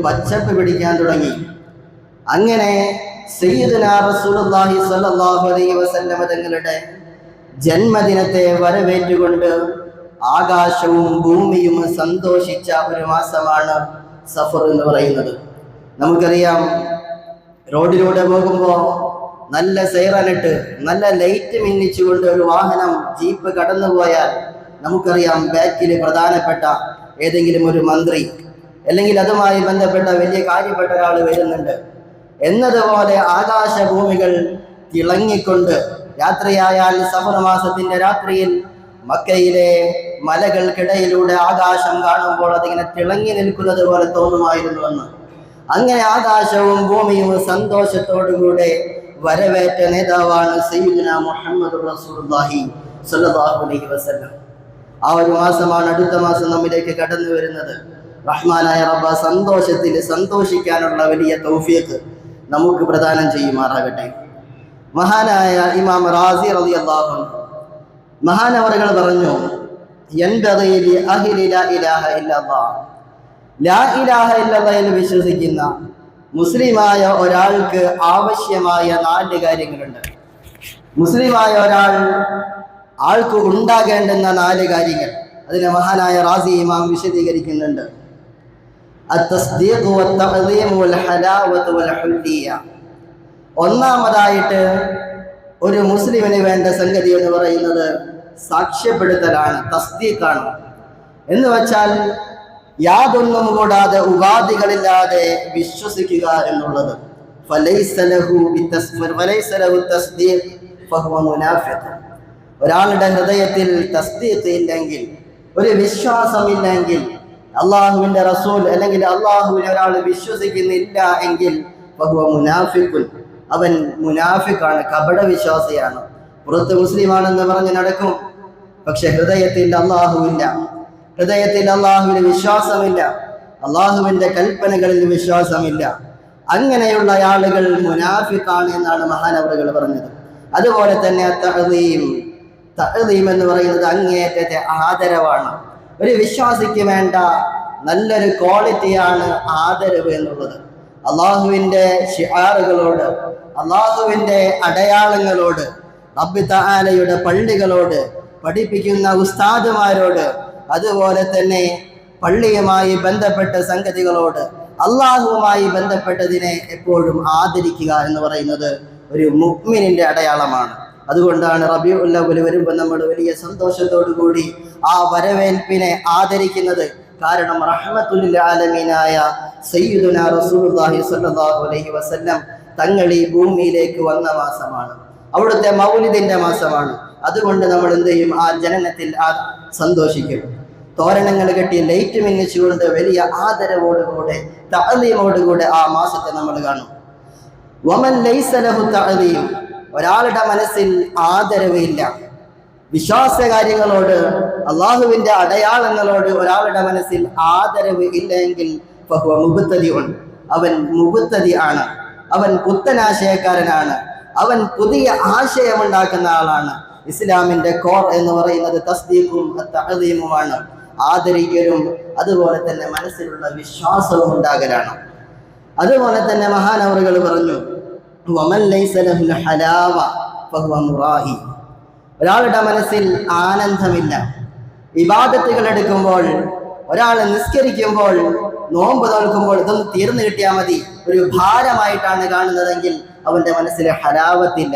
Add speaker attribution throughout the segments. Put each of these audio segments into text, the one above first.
Speaker 1: പച്ചപ്പ് പിടിക്കാൻ തുടങ്ങി. അങ്ങനെ സയ്യിദുനാ റസൂലുള്ളാഹി സ്വല്ലല്ലാഹു അലൈഹി വസല്ലം തങ്ങളുടെ ജന്മദിനത്തെ വരവേറ്റുകൊണ്ട് ആകാശവും ഭൂമിയും സന്തോഷിച്ച ഒരു മാസമാണ് സഫർ എന്ന് പറയുന്നത്. നമുക്കറിയാം, റോഡിലൂടെ പോകുമ്പോൾ നല്ല സൈറനിട്ട് നല്ല ലൈറ്റ് മിന്നിച്ചുകൊണ്ട് ഒരു വാഹനം ജീപ്പ് കടന്നുപോയാൽ നമുക്കറിയാം ബാക്കിൽ പ്രധാനപ്പെട്ട ഏതെങ്കിലും ഒരു മന്ത്രി അല്ലെങ്കിൽ അതുമായി ബന്ധപ്പെട്ട വലിയ കാര്യപ്പെട്ട ഒരാൾ വരുന്നുണ്ട് എന്നതുപോലെ ആകാശഭൂമികൾ തിളങ്ങിക്കൊണ്ട് രാത്രിയായാൽ സഫർ മാസത്തിന്റെ രാത്രിയിൽ മക്കയിലെ മലകൾക്കിടയിലൂടെ ആകാശം കാണുമ്പോൾ അതിങ്ങനെ തിളങ്ങി നിൽക്കുന്നത് പോലെ തോന്നുമായിരുന്നുവെന്ന്. അങ്ങനെ ആകാശവും ഭൂമിയും സന്തോഷത്തോടുകൂടെ വരവേറ്റ നേതാവാണ് സയ്യിദുനാ മുഹമ്മദ് റസൂലുള്ളാഹി സ്വല്ലല്ലാഹു അലൈഹി വസല്ലം. ആ ഒരു മാസമാണ് അടുത്ത മാസം നമ്മിലേക്ക് കടന്നു വരുന്നത്. റഹ്മാനായ റബ്ബ് സന്തോഷത്തിൽ സന്തോഷിക്കാനുള്ള വലിയ തൗഫീഖ് നമുക്ക് പ്രദാനം ചെയ്യുമാറാകട്ടെ. മഹാനായ ഇമാം റാസി റളിയല്ലാഹു അൻഹു മഹാനവറുകൾ പറഞ്ഞു, യൻബഗി ലി അഹ്ലി ലാ ഇലാഹ ഇല്ലല്ലാഹ്, ലാ ഇലാഹ ഇല്ലല്ലാഹ് വിശ്വസിക്കുന്ന മുസ്ലിമായ ഒരാൾക്ക് ആവശ്യമായ 4 കാര്യങ്ങളുണ്ട്. മുസ്ലിമായ ആൾക്ക് ഉണ്ടാകേണ്ടുന്ന 4 കാര്യങ്ങൾ അതിനെ മഹാനായ റാസി ഇമാം വിശദീകരിക്കുന്നുണ്ട്. അത്തസ്ദീഖ് വത്തഅ്ദീം വൽ ഹലാവത്ത് വൽ ഹുല്ലിയ. ഒന്നാമതായിട്ട് ഒരു മുസ്ലിമിന് വേണ്ട സംഗതി എന്ന് പറയുന്നത് സാക്ഷ്യപ്പെടുത്തലാണ്, തസ്ദീഖാണ്. എന്ന് വെച്ചാൽ യാതൊന്നും കൂടാതെ ഉപാധികളില്ലാതെ വിശ്വസിക്കുക എന്നുള്ളത്. ഒരാളുടെ ഹൃദയത്തിൽ തസ്ദീഖ് ഇല്ലെങ്കിൽ, ഒരു വിശ്വാസമില്ലെങ്കിൽ, അള്ളാഹുവിന്റെ റസൂൽ അല്ലെങ്കിൽ അള്ളാഹുവിനെ ഒരാൾ വിശ്വസിക്കുന്നില്ല എങ്കിൽ അവൻ മുനാഫിക്കാണ്, കപട വിശ്വാസിയാണ്. പുറത്ത് മുസ്ലിമാണെന്ന് പറഞ്ഞ് നടക്കും, പക്ഷെ ഹൃദയത്തിൽ അള്ളാഹുവില്ല, ഹൃദയത്തിൽ അള്ളാഹുവിന് വിശ്വാസമില്ല, അള്ളാഹുവിന്റെ കൽപ്പനകളിൽ വിശ്വാസമില്ല. അങ്ങനെയുള്ള ആളുകൾ മുനാഫിക്കാണ് എന്നാണ് മഹാനവറുകൾ പറഞ്ഞത്. അതുപോലെ തന്നെ തഅ്ദീം എന്ന് പറയുന്നത് അങ്ങേയറ്റത്തെ ആദരവാണ്. ഒരു വിശ്വാസിക്ക് വേണ്ട നല്ലൊരു ക്വാളിറ്റിയാണ് ആദരവ് എന്നുള്ളത്. അള്ളാഹുവിന്റെ ശിആറുകളോട്, അള്ളാഹുവിന്റെ അടയാളങ്ങളോട്, റബ്ബ് തആലയുടെ പള്ളികളോട്, പഠിപ്പിക്കുന്ന ഉസ്താദുമാരോട്, അതുപോലെ തന്നെ പള്ളിയുമായി ബന്ധപ്പെട്ട സംഗതികളോട്, അള്ളാഹുവുമായി ബന്ധപ്പെട്ടതിനെ എപ്പോഴും ആദരിക്കുക എന്ന് പറയുന്നത് ഒരു മുഅ്മിനിന്റെ അടയാളമാണ്. അതുകൊണ്ടാണ് റബീഉൽ അവ്വൽ വരുമ്പോൾ നമ്മൾ വലിയ സന്തോഷത്തോടു കൂടി ആ വരവേൽപ്പിനെ ആദരിക്കുന്നത്. കാരണം റഹ്മത്തുൽ ലിൽ ആലമീനായ സയ്യിദുനാ റസൂലുള്ളാഹി സ്വല്ലല്ലാഹു അലൈഹി വസല്ലം തങ്ങൾ ഈ ഭൂമിയിലേക്ക് വന്ന മാസമാണ്, അവിടുത്തെ മൗലിദിന്റെ മാസമാണ്. അതുകൊണ്ട് നമ്മൾ എന്ത് ചെയ്യും? ആ ജനനത്തിൽ സന്തോഷിക്കും. തോരണങ്ങൾ കെട്ടി ലൈറ്റ് മിന്നിച്ചുകൊണ്ട് വലിയ ആദരവോടുകൂടെ തഅ്ദീമോടുകൂടെ ആ മാസത്തെ നമ്മൾ കാണും. വമൻ ലൈസ ലഹു തഅ്ദീം, ഒരാളുടെ മനസ്സിൽ ആദരവില്ല, വിശ്വാസ കാര്യങ്ങളോട്, അള്ളാഹുവിന്റെ അടയാളങ്ങളോട് ഒരാളുടെ മനസ്സിൽ ആദരവ് ഇല്ലെങ്കിൽ ഫഹുവ മുബ്തദിഉൻ, അവൻ മുബ്തദി ആണ്, അവൻ പുത്തനാശയക്കാരനാണ്, അവൻ പുതിയ ആശയമുണ്ടാക്കുന്ന ആളാണ്. ഇസ്ലാമിന്റെ കോർ എന്ന് പറയുന്നത് തസ്ദീഖും തഅ്ദീമുമാണ്, ആദരിക്കലും അതുപോലെ തന്നെ മനസ്സിലുള്ള വിശ്വാസവും ഉണ്ടാകലാണ്. അതുപോലെ തന്നെ മഹാനവറുകൾ പറഞ്ഞു, വമൻ ലൈസ ലഹുൽ ഹലാവ ഫഹുവ മുറാഹി, ഒരാളുടെ മനസ്സിൽ ആനന്ദമില്ല. ഇബാദത്തുകൾ എടുക്കുമ്പോൾ, ഒരാൾ നിസ്കരിക്കുമ്പോൾ, നോമ്പ് നോൽക്കുമ്പോൾ ഇതൊന്ന് തീർന്നു കിട്ടിയാൽ മതി, ഒരു ഭാരമായിട്ടാണ് കാണുന്നതെങ്കിൽ അവന്റെ മനസ്സിൽ ഹലാവത്തില്ല.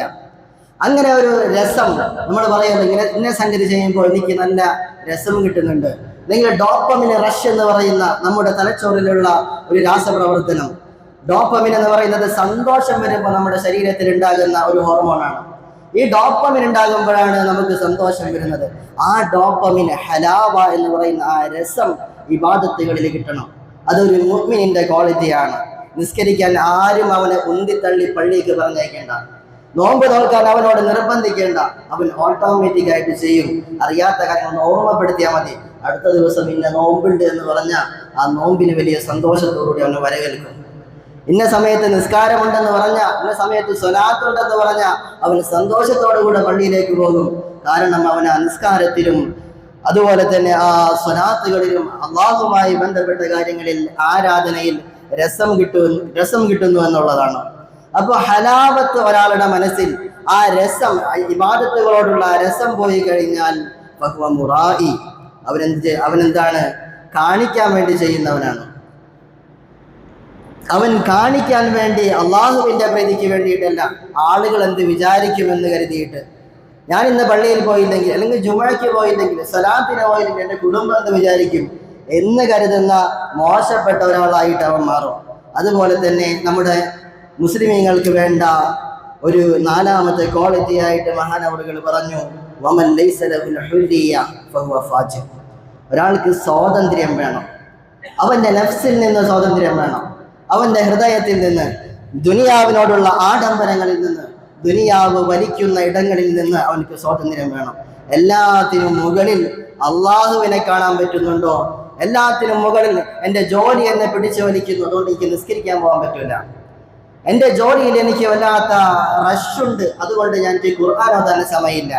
Speaker 1: അങ്ങനെ ഒരു രസം നമ്മൾ പറയുന്നത്, ഇന്ന സംഗതി ചെയ്യുമ്പോൾ എനിക്ക് നല്ല രസം കിട്ടുന്നുണ്ട്, അല്ലെങ്കിൽ ഡോപ്പമിൻ റഷ് എന്ന് പറയുന്ന നമ്മുടെ തലച്ചോറിലുള്ള ഒരു രാസപ്രവർത്തനം. ഡോപ്പമിൻ എന്ന് പറയുന്നത് സന്തോഷം വരുമ്പോൾ നമ്മുടെ ശരീരത്തിൽ ഉണ്ടാകുന്ന ഒരു ഹോർമോണാണ്. ഈ ഡോപ്പമിൻ ഉണ്ടാകുമ്പോഴാണ് നമുക്ക് സന്തോഷം വരുന്നത്. ആ ഡോപ്പമിൻ, ഹലാവ എന്ന് പറയുന്ന ആ രസം ഇബാദത്തുകളിൽ കിട്ടണം. അതൊരു മുഅ്മിനിന്റെ ക്വാളിറ്റിയാണ്. നിസ്കരിക്കാൻ ആരും അവനെ ഉന്തിത്തള്ളി പള്ളിക്ക് പറഞ്ഞേക്കേണ്ട, നോമ്പ് നോക്കാൻ അവനോട് നിർബന്ധിക്കേണ്ട, അവൻ ഓട്ടോമാറ്റിക്കായിട്ട് ചെയ്യും. അറിയാത്ത കാര്യങ്ങൾ ഓർമ്മപ്പെടുത്തിയാൽ മതി. അടുത്ത ദിവസം ഇന്ന നോമ്പുണ്ട് എന്ന് പറഞ്ഞാൽ ആ നോമ്പിന് വലിയ സന്തോഷത്തോടുകൂടി അവന് വരവേൽക്കും. ഇന്ന സമയത്ത് നിസ്കാരമുണ്ടെന്ന് പറഞ്ഞാൽ, ഇന്ന സമയത്ത് സ്വലാത്തുണ്ടെന്ന് പറഞ്ഞാൽ അവൻ സന്തോഷത്തോടുകൂടെ പള്ളിയിലേക്ക് പോകും. കാരണം അവൻ ആ നിസ്കാരത്തിലും അതുപോലെ തന്നെ ആ സ്വലാത്തുകളിലും അള്ളാഹുമായി ബന്ധപ്പെട്ട കാര്യങ്ങളിൽ, ആരാധനയിൽ രസം കിട്ടുന്നു എന്നുള്ളതാണ്. അപ്പോൾ ഹലാവത്ത് ഒരാളുടെ മനസ്സിൽ ആ രസം, ഇബാദത്തുകളോടുള്ള രസം പോയി കഴിഞ്ഞാൽ മുറായി, അവനെന്താണ്, കാണിക്കാൻ വേണ്ടി ചെയ്യുന്നവനാണ്. അവൻ കാണിക്കാൻ വേണ്ടി, അള്ളാഹുവിൻ്റെ പ്രീതിക്ക് വേണ്ടിയിട്ടല്ല, ആളുകൾ എന്ത് വിചാരിക്കുമെന്ന് കരുതിയിട്ട്. ഞാൻ ഇന്ന് പള്ളിയിൽ പോയില്ലെങ്കിൽ, അല്ലെങ്കിൽ ജുമഅയ്ക്ക് പോയില്ലെങ്കിൽ, സലാത്തിന് പോയില്ലെങ്കിൽ എൻ്റെ കുടുംബം എന്ന് വിചാരിക്കും എന്ന് കരുതുന്ന മോശപ്പെട്ട ഒരാളായിട്ട് അവൻ മാറും. അതുപോലെ തന്നെ നമ്മുടെ മുസ്ലിമീങ്ങൾക്ക് വേണ്ട ഒരു നാലാമത്തെ ക്വാളിറ്റി ആയിട്ട് മഹാനവറുകൾ പറഞ്ഞു, വമൻ ലൈസ ലഹുൽ ഹുരിയ ഫഹുവ ഫാജിർ. ഒരാൾക്ക് സ്വാതന്ത്ര്യം വേണം, അവൻ്റെ നഫ്സിൽ നിന്ന് സ്വാതന്ത്ര്യം വേണം, അവൻ്റെ ഹൃദയത്തിൽ നിന്ന്, ദുനിയാവിനോടുള്ള ആഡംബരങ്ങളിൽ നിന്ന്, ദുനിയാവ് വലിക്കുന്ന ഇടങ്ങളിൽ നിന്ന് അവനക്ക് സ്വാതന്ത്ര്യം വേണം. എല്ലാത്തിനും മുകളിൽ അള്ളാഹുവിനെ കാണാൻ പറ്റുന്നുണ്ടോ? എല്ലാത്തിനും മുകളിൽ എൻ്റെ ജോലി എന്നെ പിടിച്ചു വലിക്കുന്നു, അതുകൊണ്ട് എനിക്ക് നിസ്കരിക്കാൻ പോകാൻ പറ്റില്ല. എൻ്റെ ജോലിയിൽ എനിക്ക് വല്ലാത്ത റഷുണ്ട്, അതുകൊണ്ട് ഞാൻ എനിക്ക് ഖുർആൻ ഓതാൻ സമയമില്ല.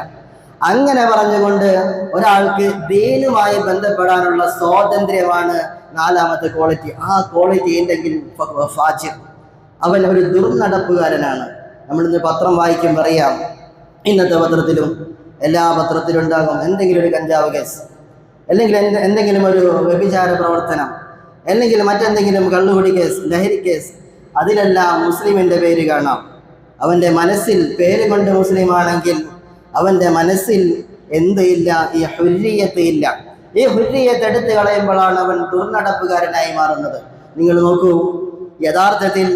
Speaker 1: അങ്ങനെ പറഞ്ഞുകൊണ്ട് ഒരാൾക്ക് ദീനുമായി ബന്ധപ്പെടാനുള്ള സ്വാതന്ത്ര്യമാണ് നാലാമത്തെ ക്വാളിറ്റി. ആ ക്വാളിറ്റി ഇല്ലെങ്കിൽ ഫാജിർ, അവൻ ഒരു ദുർനടപ്പുകാരനാണ്. നമ്മളിന്ന് പത്രം വായിക്കും പറയാം, ഇന്നത്തെ പത്രത്തിലും എല്ലാ പത്രത്തിലും ഉണ്ടാകും എന്തെങ്കിലും ഒരു കഞ്ചാവ് കേസ്, അല്ലെങ്കിൽ എന്തെങ്കിലും ഒരു വ്യഭിചാര പ്രവർത്തനം, അല്ലെങ്കിൽ മറ്റെന്തെങ്കിലും കള്ളുകുടി കേസ്, ലഹരി കേസ്. അതിലെല്ലാം മുസ്ലിമിൻ്റെ പേര് കാണാം. അവൻ്റെ മനസ്സിൽ, പേര് കൊണ്ട് മുസ്ലിമാണെങ്കിൽ അവൻ്റെ മനസ്സിൽ എന്ത് ഇല്ല? ഈ ഹുർരിയത്ത് ഇല്ല. ഈ ഹുർരിയത്ത് എടുത്തു കളയുമ്പോഴാണ് അവൻ ദുർനടപ്പുകാരനായി മാറുന്നത്. നിങ്ങൾ നോക്കൂ, യഥാർത്ഥത്തിൽ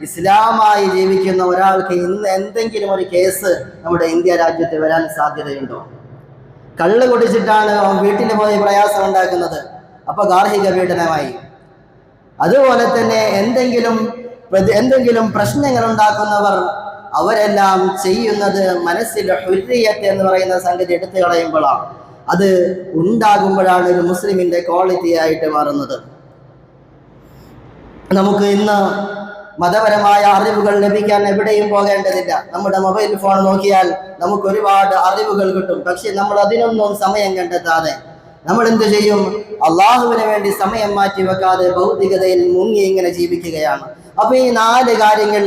Speaker 1: ഇസ്ലാമായി ജീവിക്കുന്ന ഒരാൾക്ക് ഇന്ന് എന്തെങ്കിലും ഒരു കേസ് നമ്മുടെ ഇന്ത്യ രാജ്യത്ത് വരാൻ സാധ്യതയുണ്ടോ? കള്ള് കുടിച്ചിട്ടാണ് അവൻ വീട്ടിൽ പോയി പ്രയാസം ഉണ്ടാക്കുന്നത്, അപ്പോൾ ഗാർഹിക പീഡനമായി. അതുപോലെ തന്നെ എന്തെങ്കിലും പ്രശ്നങ്ങൾ ഉണ്ടാക്കുന്നവർ, അവരെല്ലാം ചെയ്യുന്നത് മനസ്സിൽ ഹുർരിയത്ത് എന്ന് പറയുന്ന സംഗതി എടുത്തു കളയുമ്പോഴാണ്, അത് ഉണ്ടാകുമ്പോഴാണ് ഒരു മുസ്ലിമിൻ്റെ ക്വാളിറ്റി ആയിട്ട് മാറുന്നത്. നമുക്ക് ഇന്ന് മതപരമായ അറിവുകൾ ലഭിക്കാൻ എവിടെയും പോകേണ്ടതില്ല. നമ്മുടെ മൊബൈൽ ഫോൺ നോക്കിയാൽ നമുക്ക് ഒരുപാട് അറിവുകൾ കിട്ടും. പക്ഷെ നമ്മൾ അതിനൊന്നും സമയം കണ്ടെത്താതെ നമ്മൾ എന്ത് ചെയ്യും? അള്ളാഹുവിന് വേണ്ടി സമയം മാറ്റി വെക്കാതെ ഭൗതികതയിൽ മുങ്ങി ഇങ്ങനെ ജീവിക്കുകയാണ്. അപ്പൊ ഈ നാല് കാര്യങ്ങൾ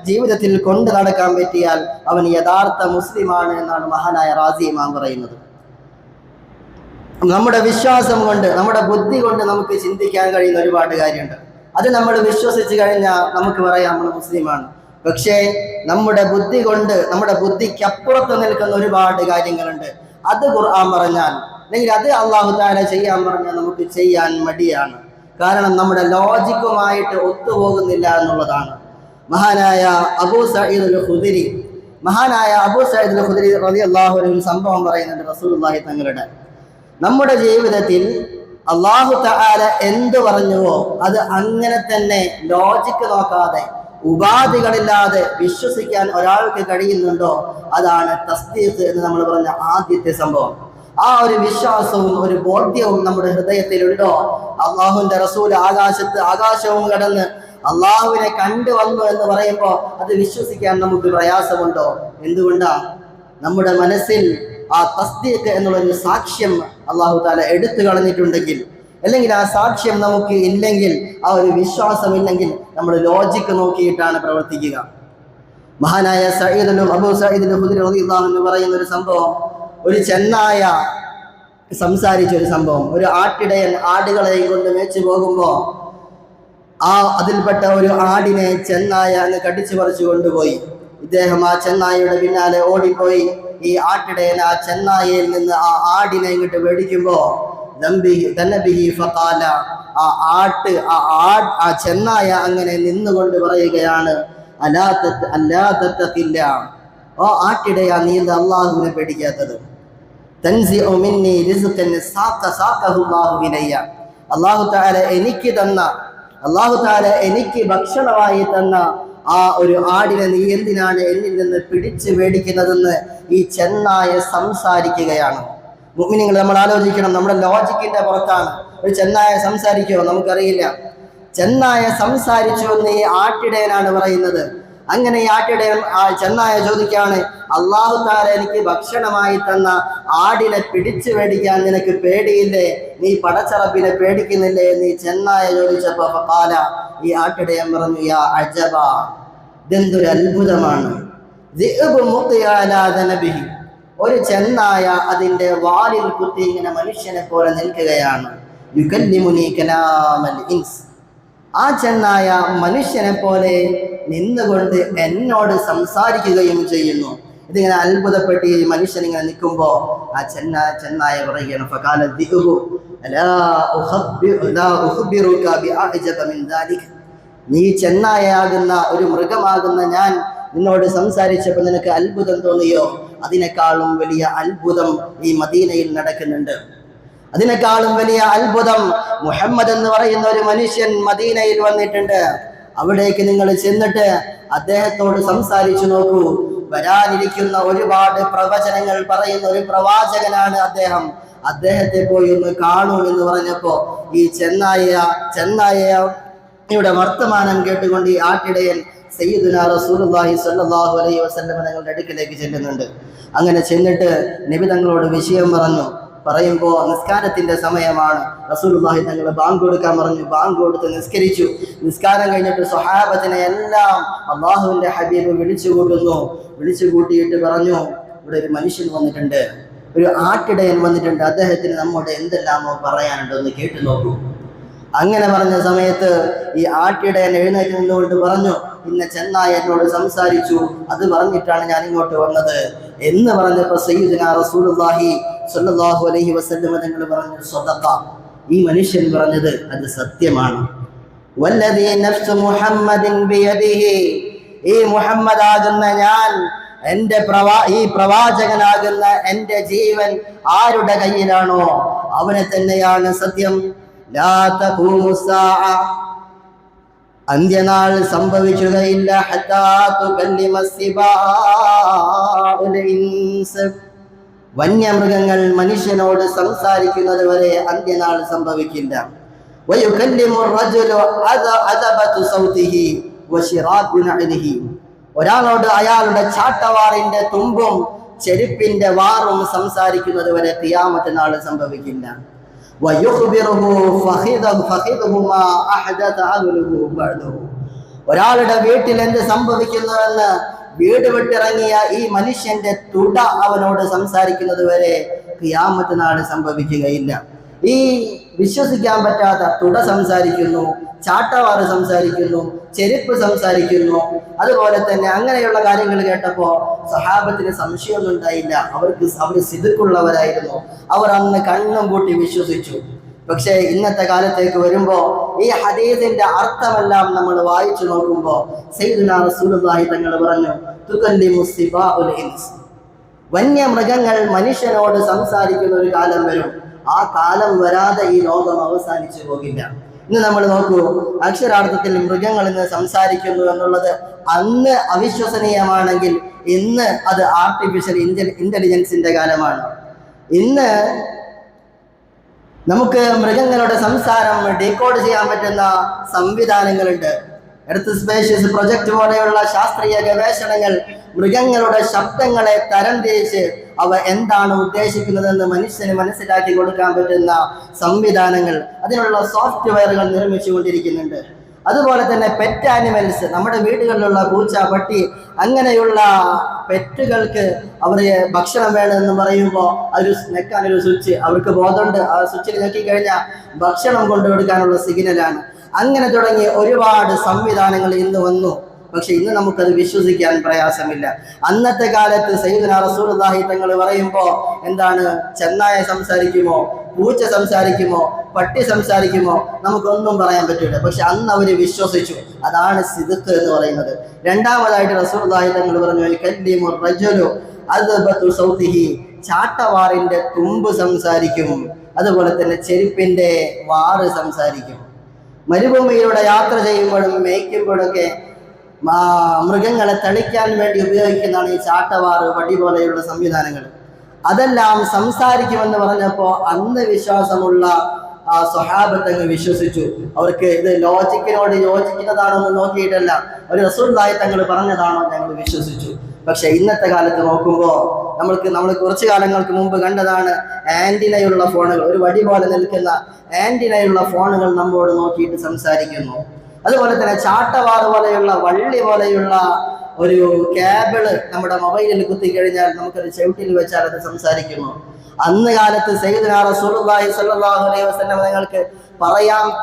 Speaker 1: ജീവിതത്തിൽ കൊണ്ടു നടക്കാൻ പറ്റിയാൽ അവൻ യഥാർത്ഥ മുസ്ലിമാണ് എന്നാണ് മഹാനായ റാസി ഇമാം പറയുന്നത്. നമ്മുടെ വിശ്വാസം കൊണ്ട്, നമ്മുടെ ബുദ്ധി കൊണ്ട് നമുക്ക് ചിന്തിക്കാൻ കഴിയുന്ന ഒരുപാട് കാര്യമുണ്ട്. അത് നമ്മൾ വിശ്വസിച്ച് കഴിഞ്ഞാൽ നമുക്ക് പറയാം നമ്മൾ മുസ്ലിമാണ്. പക്ഷേ നമ്മുടെ ബുദ്ധി കൊണ്ട്, നമ്മുടെ ബുദ്ധിക്കപ്പുറത്ത് നിൽക്കുന്ന ഒരുപാട് കാര്യങ്ങളുണ്ട്. അത് ഖുർആൻ പറഞ്ഞാൽ, അല്ലെങ്കിൽ അത് അല്ലാഹു തആല ചെയ്യാൻ പറഞ്ഞാൽ നമുക്ക് ചെയ്യാൻ മടിയാണ്. കാരണം നമ്മുടെ ലോജിക്കുമായിട്ട് ഒത്തുപോകുന്നില്ല എന്നുള്ളതാണ്. മഹാനായ അബൂ സഈദ് അൽ ഖുദരി റളിയല്ലാഹു അൻഹു ഒരു സംഭവം പറയുന്നുണ്ട് റസൂലുള്ളാഹി തങ്ങളുടെ. നമ്മുടെ ജീവിതത്തിൽ അല്ലാഹു തആല എന്ത് പറഞ്ഞുവോ അത് അങ്ങനെ തന്നെ ലോജിക്ക് നോക്കാതെ, ഉപാധികളില്ലാതെ വിശ്വസിക്കാൻ ഒരാൾക്ക് കഴിയുന്നുണ്ടോ? അതാണ് തസ്ദീഖ് എന്ന് നമ്മൾ പറഞ്ഞ ആദ്യത്തെ സംഭവം. ആ ഒരു വിശ്വാസവും ഒരു ബോധ്യവും നമ്മുടെ ഹൃദയത്തിലുണ്ടോ? അള്ളാഹുവിന്റെ റസൂൽ ആകാശവും കടന്ന് അള്ളാഹുവിനെ കണ്ടുവന്നു എന്ന് പറയുമ്പോൾ അത് വിശ്വസിക്കാൻ നമുക്ക് പ്രയാസമുണ്ടോ? എന്തുകൊണ്ടാ? നമ്മുടെ മനസ്സിൽ ആ തസ്ദീഖ് എന്നുള്ളൊരു സാക്ഷ്യം അള്ളാഹു തആല എടുത്തു കളഞ്ഞിട്ടുണ്ടെങ്കിൽ, അല്ലെങ്കിൽ ആ സാക്ഷ്യം നമുക്ക് ഇല്ലെങ്കിൽ, ആ ഒരു വിശ്വാസം ഇല്ലെങ്കിൽ, നമ്മൾ ലോജിക്ക് നോക്കിയിട്ടാണ് പ്രവർത്തിക്കുക. മഹാനായ അബൂ സഈദ് അൽ ഖുദരി റളിയല്ലാഹു അൻഹു പറയുന്ന ഒരു സംഭവം, ഒരു ചെന്നായ സംസാരിച്ച ഒരു സംഭവം. ഒരു ആട്ടിടയൻ ആടുകളെയും കൊണ്ട് മേച്ചു പോകുമ്പോൾ അതിൽപ്പെട്ട ഒരു ആടിനെ ചെന്നായ അങ്ങ് കടിച്ചു പറിച്ചു കൊണ്ടുപോയി. ഇദ്ദേഹം ആ ചെന്നായയുടെ പിന്നാലെ ഓടിപ്പോയി. ഈ ആട്ടിടയൻ ആ ചെന്നായയിൽ നിന്ന് ആ ആടിനെ ഇങ്ങോട്ട് മേടിക്കുമ്പോ ആ ചെന്നായ അങ്ങനെ നിന്നുകൊണ്ട് പറയുകയാണ്, ഓ ആട്ടിടയാ, നീ എന്താ അള്ളാഹുവിനെ പേടിക്കാത്തത്? അള്ളാഹു തആല എനിക്ക് ഭക്ഷണമായി തന്ന ആ ഒരു ആടിനെ നീ എന്തിനാണ് എന്നിൽ നിന്ന് പിടിച്ചു മേടിക്കുന്നതെന്ന് ഈ ചെന്നായ സംസാരിക്കുകയാണ്. മുഅ്മിനീങ്ങൾ, നമ്മൾ ആലോചിക്കണം, നമ്മുടെ ലോജിക്കിന്റെ പുറത്താണ്. ഒരു ചെന്നായ സംസാരിക്കുമോ? നമുക്കറിയില്ല. ചെന്നായ സംസാരിച്ചു എന്ന് ഈ ആട്ടിടയനാണ് പറയുന്നത്. അങ്ങനെ ഈ ആട്ടിടയൻ ചെന്നായ ചോദിക്കാണ്, അല്ലാഹു തആല എനിക്ക് ഭക്ഷണമായി തന്ന ആടിനെ പിടിച്ചു മേടിക്കാൻ നിനക്ക് പേടിയില്ലേ? നീ പടച്ചറബിനെ പേടിക്കുന്നില്ലേ? നീ ചെന്നായ ചോദിച്ചപ്പോ ഫഖാല, ഈ ആട്ടിടയൻ പറഞ്ഞു, യാ അജബ, ഇതെന്തൊരു അത്ഭുതമാണ്. ദിഅ്ബു മുഖിയ അലാ ദനബിഹി, ഒരു ചെന്നായ അതിന്റെ വാലിൽ കുത്തി ഇങ്ങനെ മനുഷ്യനെ പോലെ നിൽക്കുകയാണ്. യുകല്ലിമുനി കലാമൽ ഇൻസ്, ആ ചെന്നായ മനുഷ്യനെ പോലെ നിന്നുകൊണ്ട് എന്നോട് സംസാരിക്കുകയും ചെയ്യുന്നു. ഇതിങ്ങനെ അത്ഭുതപ്പെട്ട് ഈ മനുഷ്യൻ ഇങ്ങനെ നിൽക്കുമ്പോ ആ ചെന്നായ പറയുകയാണ്, ഫഖാല ദിഅ്ബു അലാ ഉഖ്ബിറുക ബിഅഅജബ മിൻ ദാലിക, നീ ചെന്നായാകുന്ന ഒരു മൃഗമാകുന്ന ഞാൻ നിന്നോട് സംസാരിച്ചപ്പോൾ നിനക്ക് അത്ഭുതം തോന്നിയോ? അതിനേക്കാളും വലിയ അത്ഭുതം ഈ മദീനയിൽ നടക്കുന്നുണ്ട്. അതിനേക്കാളും വലിയ അത്ഭുതം, മുഹമ്മദ് എന്ന് പറയുന്ന ഒരു മനുഷ്യൻ മദീനയിൽ വന്നിട്ടുണ്ട്. അവിടേക്ക് നിങ്ങൾ ചെന്നിട്ട് അദ്ദേഹത്തോട് സംസാരിച്ചു നോക്കൂ. വരാനിരിക്കുന്ന ഒരുപാട് പ്രവചനങ്ങൾ പറയുന്ന ഒരു പ്രവാചകനാണ് അദ്ദേഹം. അദ്ദേഹത്തെ പോയി ഒന്ന് കാണൂ എന്ന് പറഞ്ഞപ്പോ ഈ ചെന്നായയുടെ വർത്തമാനം കേട്ടുകൊണ്ട് ഈ ആട്ടിടയൻ സയ്യിദുനാ റസൂലുള്ളാഹി സ്വല്ലല്ലാഹു അലൈഹി വസല്ലം തങ്ങളുടെ അടുക്കിലേക്ക് ചെല്ലുന്നുണ്ട്. അങ്ങനെ ചെന്നിട്ട് നബി തങ്ങളോട് വിഷയം പറയുമ്പോൾ നിസ്കാരത്തിന്റെ സമയമാണ്. റസൂലുള്ളാഹി തങ്ങൾ ബാങ്ക് കൊടുക്കാൻ പറഞ്ഞു. ബാങ്ക് കൊടുത്ത് നിസ്കരിച്ചു. നിസ്കാരം കഴിഞ്ഞിട്ട് സ്വഹാബത്തിനെ എല്ലാം അള്ളാഹുവിന്റെ ഹബീബ് വിളിച്ചു കൂട്ടിയിട്ട് പറഞ്ഞു, ഇവിടെ ഒരു മനുഷ്യൻ വന്നിട്ടുണ്ട്, ഒരു ആട്ടിടയൻ വന്നിട്ടുണ്ട്, അദ്ദേഹത്തിന് നമ്മോട് എന്തെല്ലാമോ പറയാനുണ്ടോ എന്ന് കേട്ടു നോക്കൂ. അങ്ങനെ പറഞ്ഞ സമയത്ത് ഈ ആട്ടിടയൻ എഴുന്നേറ്റ് നിന്നുകൊണ്ട് പറഞ്ഞു, ഇന്ന ചെന്നായ എന്നോട് സംസാരിച്ചു, അത് പറഞ്ഞിട്ടാണ് ഞാൻ ഇങ്ങോട്ട് വന്നത് എന്ന് പറഞ്ഞപ്പോൾ സയ്യിദുനാ റസൂലുള്ളാഹി സ്വല്ലല്ലാഹു അലൈഹി വസല്ലം തങ്ങൾ പറഞ്ഞു, സ്വദഖ, ഈ മനുഷ്യൻ പറഞ്ഞത് അത് സത്യമാണ്. വല്ലദീ നഫ്സു മുഹമ്മദിൻ ബിയദിഹി, ഈ മുഹമ്മദ് ആകുന്ന ഞാൻ, ഈ പ്രവാചകനാകുന്ന എൻ്റെ ജീവൻ ആരുടെ കയ്യിലാണോ അവനെ തന്നെയാണ് സത്യം. ലാ തഖൂമു സാഅ, അന്ത്യനാൾ സംഭവിക്കുകയില്ല. ഹത്താ തുകല്ലിമ സിബാഉൽ ഇൻസ്, വന്യമൃഗങ്ങൾ മനുഷ്യനോട് സംസാരിക്കുന്നത് വരെ അന്ത്യനാൾ സംഭവിക്കില്ല. വയുകല്ലിമു റജുലു അദബതു സൗതിഹി വശിറാഖു നഅലിഹി, ഒരാളോട് അയാളുടെ ചാട്ടവാറിന്റെ തുമ്പും ചെരുപ്പിന്റെ വാറും സംസാരിക്കുന്നത് വരെ ഖിയാമത്ത് നാൾ സംഭവിക്കില്ല. ഒരാളുടെ വീട്ടിൽ എന്ത് സംഭവിക്കുന്നുവെന്ന് വീട് വിട്ടിറങ്ങിയ ഈ മനുഷ്യന്റെ തുട അവനോട് സംസാരിക്കുന്നത് വരെ ഖിയാമത്ത് നാൾ സംഭവിക്കുകയില്ല. ഈ വിശ്വസിക്കാൻ പറ്റാത്ത തുട സംസാരിക്കുന്നു, ചാട്ടവാറ് സംസാരിക്കുന്നു, ചെരുപ്പ് സംസാരിക്കുന്നു. അതുപോലെ തന്നെ അങ്ങനെയുള്ള കാര്യങ്ങൾ കേട്ടപ്പോ സഹാബത്തിന് സംശയമൊന്നും ഉണ്ടായില്ല. അവർ സിദ്ഖുള്ളവരായിരുന്നു. അവർ അന്ന് കണ്ണും കൂട്ടി വിശ്വസിച്ചു. പക്ഷേ ഇന്നത്തെ കാലത്തേക്ക് വരുമ്പോ ഈ ഹദീസിന്റെ അർത്ഥമെല്ലാം നമ്മൾ വായിച്ചു നോക്കുമ്പോ സയ്യിദുനാ റസൂലുള്ളാഹി തങ്ങൾ പറഞ്ഞു, തുകല്ലിമു സിബാഉൽ ഇൻസ്, വന്യമൃഗങ്ങൾ മനുഷ്യനോട് സംസാരിക്കുന്ന ഒരു കാലം വരും. ആ കാലം വരാതെ ഈ ലോകം അവസാനിച്ചു പോകില്ല. ഇന്ന് നമ്മൾ നോക്കൂ, അക്ഷരാർത്ഥത്തിൽ മൃഗങ്ങൾ ഇന്ന് സംസാരിക്കുന്നു എന്നുള്ളത് അന്ന് അവിശ്വസനീയമാണെങ്കിൽ ഇന്ന് അത് ആർട്ടിഫിഷ്യൽ ഇന്റലിജൻസിന്റെ കാലമാണ്. ഇന്ന് നമുക്ക് മൃഗങ്ങളുടെ സംസാരം ഡീകോഡ് ചെയ്യാൻ പറ്റുന്ന സംവിധാനങ്ങളുണ്ട്. എർത്ത് സ്പേഷ്യസ് പ്രൊജക്ട് പോലെയുള്ള ശാസ്ത്രീയ ഗവേഷണങ്ങൾ മൃഗങ്ങളുടെ ശബ്ദങ്ങളെ തരംതിരിച്ച് അവ എന്താണ് ഉദ്ദേശിക്കുന്നതെന്ന് മനുഷ്യന് മനസ്സിലാക്കി കൊടുക്കാൻ പറ്റുന്ന സംവിധാനങ്ങൾ, അതിനുള്ള സോഫ്റ്റ്വെയറുകൾ നിർമ്മിച്ചുകൊണ്ടിരിക്കുന്നുണ്ട്. അതുപോലെ തന്നെ പെറ്റ് ആനിമൽസ്, നമ്മുടെ വീടുകളിലുള്ള പൂച്ച, പട്ടി, അങ്ങനെയുള്ള പെറ്റുകൾക്ക് അവർ ഭക്ഷണം വേണമെന്ന് പറയുമ്പോൾ ഒരു ഞെക്കാനൊരു സ്വിച്ച്, അവർക്ക് ബോധമുണ്ട്, ആ സ്വിച്ചിൽ ഞെക്കിക്കഴിഞ്ഞാൽ ഭക്ഷണം കൊണ്ടുകൊടുക്കാനുള്ള സിഗ്നലാണ്. അങ്ങനെ തുടങ്ങി ഒരുപാട് സംവിധാനങ്ങൾ ഇന്ന് വന്നു. പക്ഷെ ഇന്ന് നമുക്കത് വിശ്വസിക്കാൻ പ്രയാസമില്ല. അന്നത്തെ കാലത്ത് സയ്യിദുനാ റസൂലുള്ളാഹി തങ്ങൾ പറയുമ്പോ എന്താണ്, ചെന്നായ സംസാരിക്കുമോ, പൂച്ച സംസാരിക്കുമോ, പട്ടി സംസാരിക്കുമോ, നമുക്കൊന്നും പറയാൻ പറ്റില്ല. പക്ഷെ അന്ന് അവര് വിശ്വസിച്ചു. അതാണ് സിദ്ഖ് എന്ന് പറയുന്നത്. രണ്ടാമതായിട്ട് റസൂലുള്ളാഹി തങ്ങൾ പറഞ്ഞു, കല്ലിമു റജുലു അദ്ബതു സൗതിഹി, ചാട്ടവാറിന്റെ തുമ്പ് സംസാരിക്കും. അതുപോലെ തന്നെ ചെരുപ്പിന്റെ വാറ് സംസാരിക്കും. മരുഭൂമിയിലൂടെ യാത്ര ചെയ്യുമ്പോഴും മേയ്ക്കുമ്പോഴൊക്കെ മൃഗങ്ങളെ തളിക്കാൻ വേണ്ടി ഉപയോഗിക്കുന്നതാണ് ഈ ചാട്ടവാറ്, വടി പോലെയുള്ള സംവിധാനങ്ങൾ. അതെല്ലാം സംസാരിക്കുമെന്ന് പറഞ്ഞപ്പോൾ അന്ധവിശ്വാസമുള്ള ആ സ്വഹാബത്തങ്ങ് വിശ്വസിച്ചു. അവർക്ക് ഇത് ലോജിക്കിനോട് യോജിക്കുന്നതാണോ എന്ന് നോക്കിയിട്ടല്ല, ഒരു റസൂലുള്ളാഹി തങ്ങൾ പറഞ്ഞതാണോ ഞങ്ങൾ വിശ്വസിച്ചു. പക്ഷെ ഇന്നത്തെ കാലത്ത് നോക്കുമ്പോൾ നമ്മൾ കുറച്ചു കാലങ്ങൾക്ക് മുമ്പ് കണ്ടതാണ് ആന്റിനയുള്ള ഫോണുകൾ, ഒരു വടി പോലെ നിൽക്കുന്ന ആന്റിനയുള്ള ഫോണുകൾ നമ്മോട് നോക്കിയിട്ട് സംസാരിക്കുന്നു. അതുപോലെ തന്നെ ചാട്ടവാറ് പോലെയുള്ള വള്ളി പോലെയുള്ള ഒരു കേബിള് നമ്മുടെ മൊബൈലിൽ കുത്തിക്കഴിഞ്ഞാൽ നമുക്കത് ചെവിട്ടിൽ വെച്ചാൽ അത് സംസാരിക്കുന്നു. അന്ന് കാലത്ത് സയ്യിദുനാ റസൂലുള്ളാഹി സ്വല്ലല്ലാഹു അലൈഹി വസല്ലം നിങ്ങൾക്ക്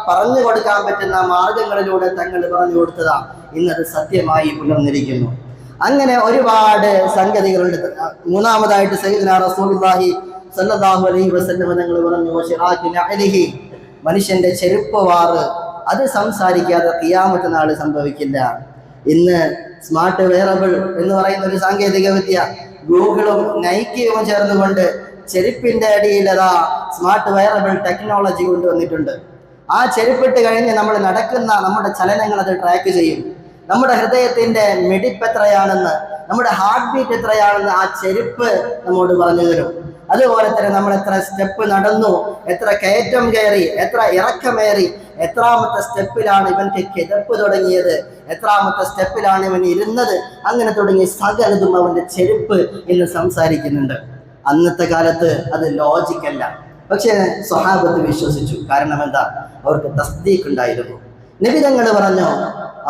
Speaker 1: പറഞ്ഞു കൊടുക്കാൻ പറ്റുന്ന മാർഗങ്ങളിലൂടെ തങ്ങൾ പറഞ്ഞു കൊടുത്തതാ ഇന്നത് സത്യമായി പുലർന്നിരിക്കുന്നു. അങ്ങനെ ഒരുപാട് സംഗതികളുണ്ട്. മൂന്നാമതായിട്ട് സയ്യിദുനാ റസൂലുള്ളാഹി സ്വല്ലല്ലാഹു അലൈഹി വസല്ലം തങ്ങൾ പറഞ്ഞു വശിറാഖിനഅലിഹി, മനുഷ്യന്റെ ചെരുപ്പ് വാറ് അത് സംസാരിക്കാതെ ഖിയാമത്ത് നാൾ സംഭവിക്കില്ല. ഇന്ന് സ്മാർട്ട് വെയറബിൾ എന്ന് പറയുന്ന ഒരു സാങ്കേതിക വിദ്യ ഗൂഗിളും നൈക്കിയും ചേർന്നുകൊണ്ട് ചെരുപ്പിന്റെ അടിയിൽ അതാ സ്മാർട്ട് വെയറബിൾ ടെക്നോളജി കൊണ്ടുവന്നിട്ടുണ്ട്. ആ ചെരുപ്പിട്ട് കഴിഞ്ഞ് നമ്മൾ നടക്കുന്ന നമ്മുടെ ചലനങ്ങൾ അത് ട്രാക്ക് ചെയ്യും. നമ്മുടെ ഹൃദയത്തിന്റെ മിടിപ്പ് എത്രയാണെന്ന്, നമ്മുടെ ഹാർട്ട് ബീറ്റ് എത്രയാണെന്ന് ആ ചെരുപ്പ് നമ്മോട് പറഞ്ഞു തരും. അതുപോലെ തന്നെ നമ്മൾ എത്ര സ്റ്റെപ്പ് നടന്നു, എത്ര കയറ്റം കയറി, എത്ര ഇറക്കമേറി, എത്രാമത്തെ സ്റ്റെപ്പിലാണ് ഇവൻക്ക് കിതപ്പ് തുടങ്ങിയത്, എത്രാമത്തെ സ്റ്റെപ്പിലാണ് ഇവൻ ഇരുന്നത്, അങ്ങനെ തുടങ്ങി സകലതും അവന്റെ ചെരുപ്പ് ഇന്ന് സംസാരിക്കുന്നുണ്ട്. അന്നത്തെ കാലത്ത് അത് ലോജിക്കല്ല. പക്ഷെ സ്വഹാബത്ത് വിശ്വസിച്ചു. കാരണം എന്താ? അവർക്ക് തസ്ദീഖ് ഉണ്ടായിരുന്നു. നബി തങ്ങൾ പറഞ്ഞോ,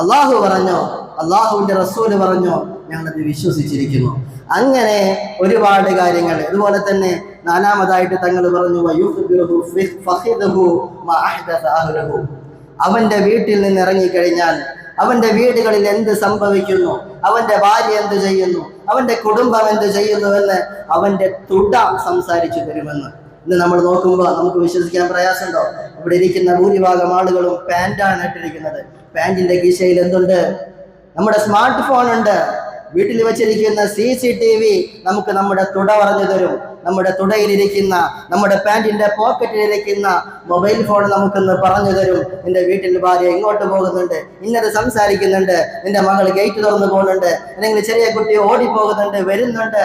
Speaker 1: അള്ളാഹു പറഞ്ഞോ, അള്ളാഹുവിന്റെ റസൂല് പറഞ്ഞോ, ഞങ്ങളത് വിശ്വസിച്ചിരിക്കുന്നു. അങ്ങനെ ഒരുപാട് കാര്യങ്ങൾ. അതുപോലെ തന്നെ നാലാമതായിട്ട് തങ്ങൾ പറഞ്ഞു അവന്റെ വീട്ടിൽ നിന്ന് ഇറങ്ങിക്കഴിഞ്ഞാൽ അവന്റെ വീടുകളിൽ എന്ത് സംഭവിക്കുന്നു, അവന്റെ ഭാര്യ എന്ത് ചെയ്യുന്നു, അവന്റെ കുടുംബം എന്ത് ചെയ്യുന്നു എന്ന് അവന്റെ തുട സംസാരിച്ചു തരുമെന്ന്. ഇന്ന് നമ്മൾ നോക്കുമ്പോൾ നമുക്ക് വിശ്വസിക്കാൻ പ്രയാസമുണ്ടോ? ഇവിടെ ഇരിക്കുന്ന ഭൂരിഭാഗം ആളുകളും പാന്റാണ് ഇട്ടിരിക്കുന്നത്. പാന്റിന്റെ കീശയിൽ എന്തുണ്ട്? നമ്മുടെ സ്മാർട്ട് ഫോൺ ഉണ്ട്. വീട്ടിൽ വെച്ചിരിക്കുന്ന CCTV നമുക്ക് നമ്മുടെ തുട പറഞ്ഞു തരും. നമ്മുടെ തുടയിലിരിക്കുന്ന, നമ്മുടെ പാന്റിന്റെ പോക്കറ്റിലിരിക്കുന്ന മൊബൈൽ ഫോൺ നമുക്കൊന്ന് പറഞ്ഞു തരും. നിന്റെ വീട്ടിൽ ഭാര്യ ഇങ്ങോട്ട് പോകുന്നുണ്ട്, ഇന്നത് സംസാരിക്കുന്നുണ്ട്, നിന്റെ മകൾ ഗേറ്റ് തുറന്നു പോകുന്നുണ്ട്, അല്ലെങ്കിൽ ചെറിയ കുട്ടി ഓടി പോകുന്നുണ്ട്, വരുന്നുണ്ട്.